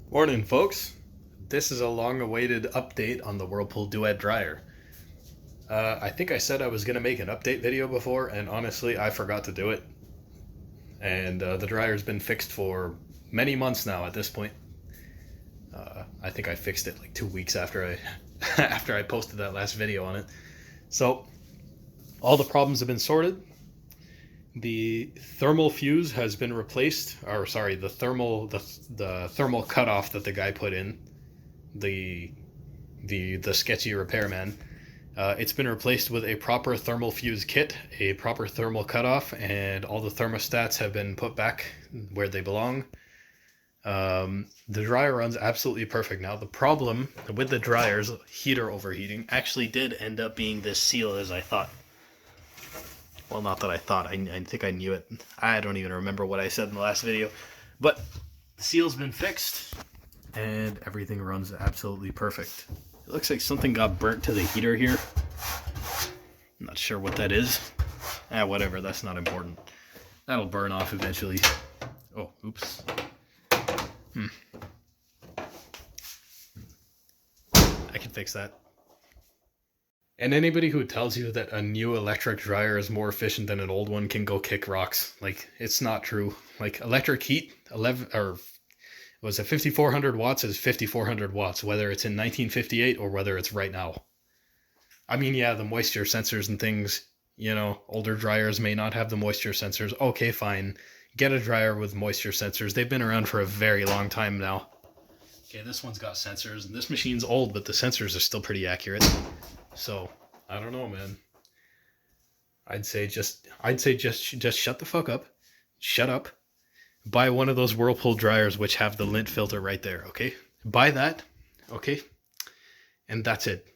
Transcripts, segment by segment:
Morning, folks. This is a long-awaited update on the Whirlpool Duet dryer. I think I said I was going to make an update video before, and honestly, I forgot to do it. And the dryer's been fixed for many months now at this point. I think I fixed it like 2 weeks after I after I posted that last video on it. So all the problems have been sorted. The thermal fuse has been replaced, or sorry, the thermal cutoff that the guy put in, the the sketchy repairman. It's been replaced with a proper thermal fuse kit, a proper thermal cutoff, and all the thermostats have been put back where they belong. The dryer runs absolutely perfect now. The problem with the dryer's heater overheating actually did end up being this seal, as I thought. Well, not that I thought. I think I knew it. I don't even remember what I said in the last video. But the seal's been fixed, and everything runs absolutely perfect. It looks like something got burnt to the heater here. I'm not sure what that is. Whatever, that's not important. That'll burn off eventually. Oh, oops. I can fix that. And anybody who tells you that a new electric dryer is more efficient than an old one can go kick rocks. Like, it's not true. Like, electric heat, 11 or was it 5400 watts is 5400 watts, whether it's in 1958 or whether it's right now. I mean, yeah, the moisture sensors and things, older dryers may not have the moisture sensors. Okay, fine. Get a dryer with moisture sensors. They've been around for a very long time now. Okay, this one's got sensors, and this machine's old, but the sensors are still pretty accurate. So, I don't know, man. I'd say just shut the fuck up. Shut up. Buy one of those Whirlpool dryers which have the lint filter right there, okay? Buy that, okay? And that's it.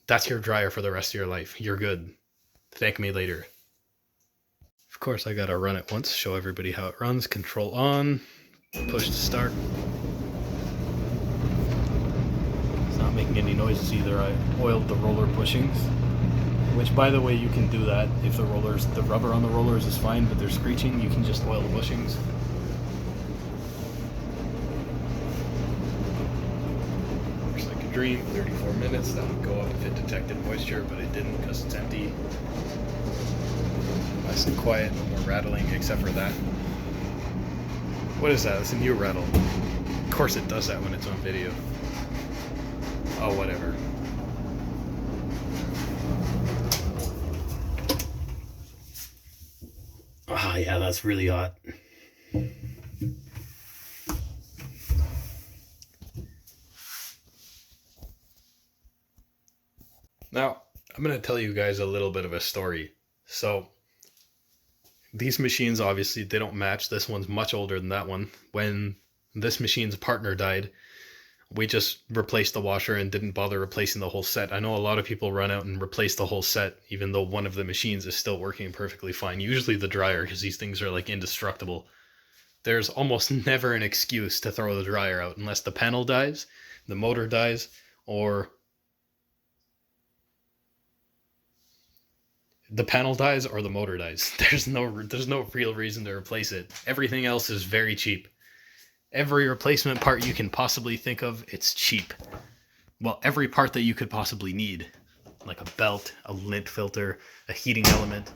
That's your dryer for the rest of your life. You're good. Thank me later. Of course, I gotta run it once, show everybody how it runs. Control on, push to start. It's not making any noises either. I oiled the roller bushings, which, by the way, you can do that if the rubber on the rollers is fine, but they're screeching. You can just oil the bushings. Looks like a dream. 34 minutes. That would go up if it detected moisture, but it didn't because it's empty. Nice and quiet, no more rattling except for that. What is that? It's a new rattle. Of course it does that when it's on video. Oh, whatever. Ah, yeah, that's really hot. Now, I'm going to tell you guys a little bit of a story. So, these machines, obviously, they don't match. This one's much older than that one. When this machine's partner died, we just replaced the washer and didn't bother replacing the whole set. I know a lot of people run out and replace the whole set, even though one of the machines is still working perfectly fine. Usually the dryer, because these things are like indestructible. There's almost never an excuse to throw the dryer out unless the panel dies, the motor dies, or the panel dies or the motor dies. There's no real reason to replace it. Everything else is very cheap. Every replacement part you can possibly think of, it's cheap. Well, every part that you could possibly need. Like a belt, a lint filter, a heating element.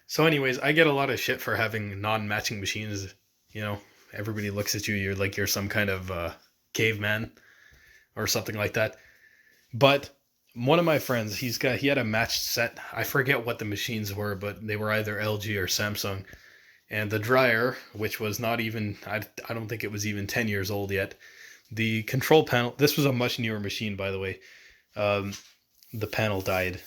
So anyways, I get a lot of shit for having non-matching machines. Everybody looks at you, you're some kind of caveman or something like that. But one of my friends, he had a matched set. I forget what the machines were, but they were either LG or Samsung. And the dryer, which was not even, I don't think it was even 10 years old yet. The control panel, this was a much newer machine, by the way. The panel died.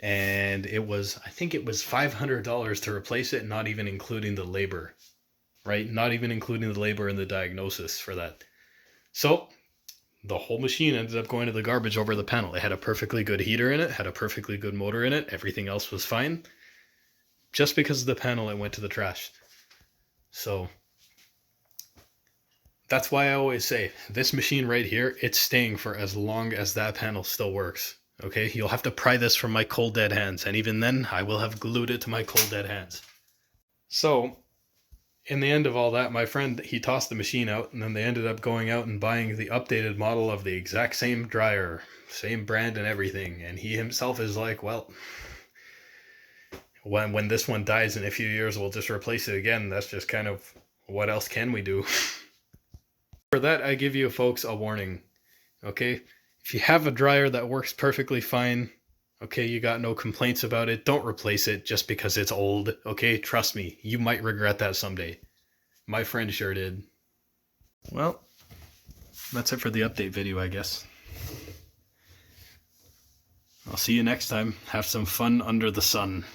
And I think it was $500 to replace it, not even including the labor. Right? Not even including the labor and the diagnosis for that. So, the whole machine ended up going to the garbage over the panel. It had a perfectly good heater in it, had a perfectly good motor in it. Everything else was fine. Just because of the panel, it went to the trash. So that's why I always say this machine right here, it's staying for as long as that panel still works. Okay, you'll have to pry this from my cold dead hands, and even then I will have glued it to my cold dead hands. So in the end of all that, my friend, he tossed the machine out, and then they ended up going out and buying the updated model of the exact same dryer, same brand and everything. And he himself is like, well, when this one dies in a few years, we'll just replace it again. That's just kind of, what else can we do? For that, I give you folks a warning. Okay? If you have a dryer that works perfectly fine, okay, you got no complaints about it, don't replace it just because it's old. Okay? Trust me, you might regret that someday. My friend sure did. Well, that's it for the update video, I guess. I'll see you next time. Have some fun under the sun.